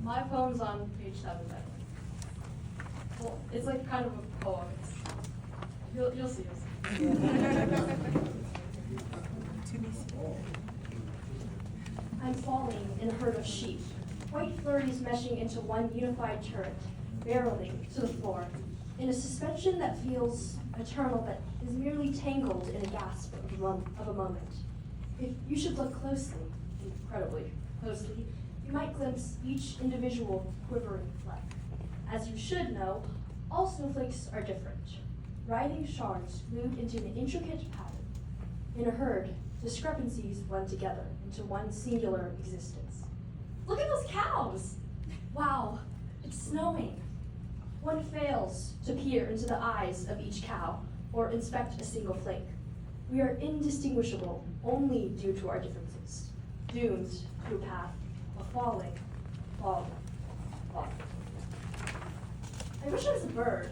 My poem's on page 7, by the way. Well, it's like kind of a poem. You'll see. I'm falling in a herd of sheep, white flurries meshing into one unified turret, barreling to the floor, in a suspension that feels eternal but is merely tangled in a gasp of a moment. If you should look closely, incredibly closely, you might glimpse each individual quivering fleck. As you should know, all snowflakes are different, writhing shards glued into an intricate pattern. In a herd, discrepancies blend together into one singular existence. Look at those cows! Wow, it's snowing. One fails to peer into the eyes of each cow or inspect a single flake. We are indistinguishable only due to our differences, doomed to a path of falling. I wish I was a bird,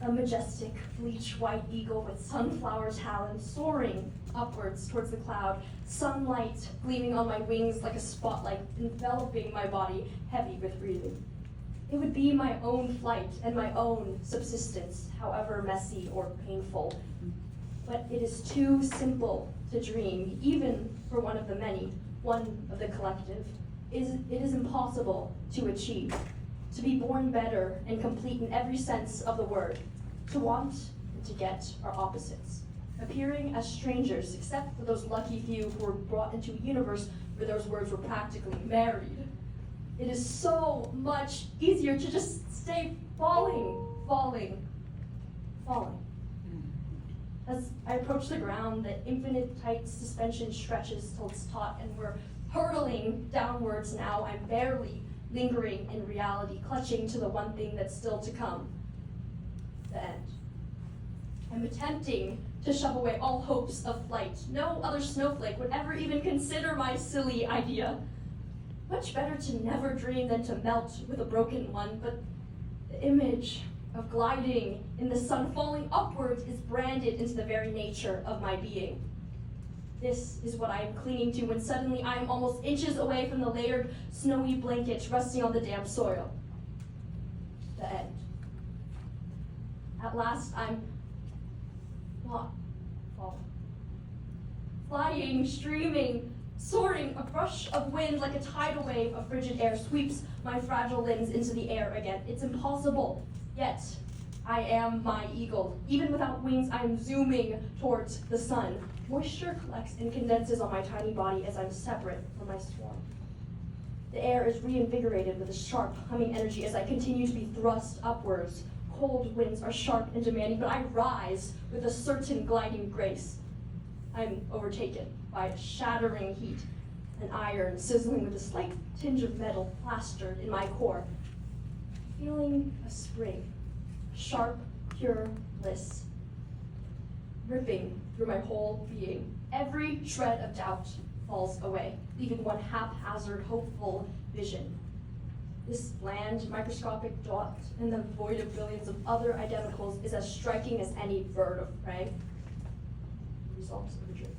a majestic, bleach white eagle with sunflower talons soaring upwards towards the cloud, sunlight gleaming on my wings like a spotlight, enveloping my body, heavy with breathing. It would be my own flight and my own subsistence, however messy or painful. But it is too simple to dream, even for one of the many, one of the collective. It is impossible to achieve, to be born better and complete in every sense of the word. To want and to get are opposites, appearing as strangers except for those lucky few who were brought into a universe where those words were practically married. It is so much easier to just stay falling. As I approach the ground, the infinite tight suspension stretches till it's taut, and we're hurtling downwards now. I'm barely lingering in reality, clutching to the one thing that's still to come, the end. I'm attempting to shove away all hopes of flight. No other snowflake would ever even consider my silly idea. Much better to never dream than to melt with a broken one, but the image of gliding in the sun falling upwards is branded into the very nature of my being. This is what I am clinging to when suddenly I am almost inches away from the layered, snowy blanket resting on the damp soil. The end. At last, I'm not falling. Flying, streaming, soaring, a rush of wind like a tidal wave of frigid air sweeps my fragile limbs into the air again. It's impossible, yet I am my eagle. Even without wings, I am zooming towards the sun. Moisture collects and condenses on my tiny body as I'm separate from my swarm. The air is reinvigorated with a sharp, humming energy as I continue to be thrust upwards. Cold winds are sharp and demanding, but I rise with a certain gliding grace. I'm overtaken by a shattering heat, an iron sizzling with a slight tinge of metal plastered in my core. Feeling a spring, sharp, pure bliss, ripping through my whole being. Every shred of doubt falls away, leaving one haphazard, hopeful vision. This bland, microscopic dot in the void of billions of other identicals is as striking as any bird of prey. Results of the dream.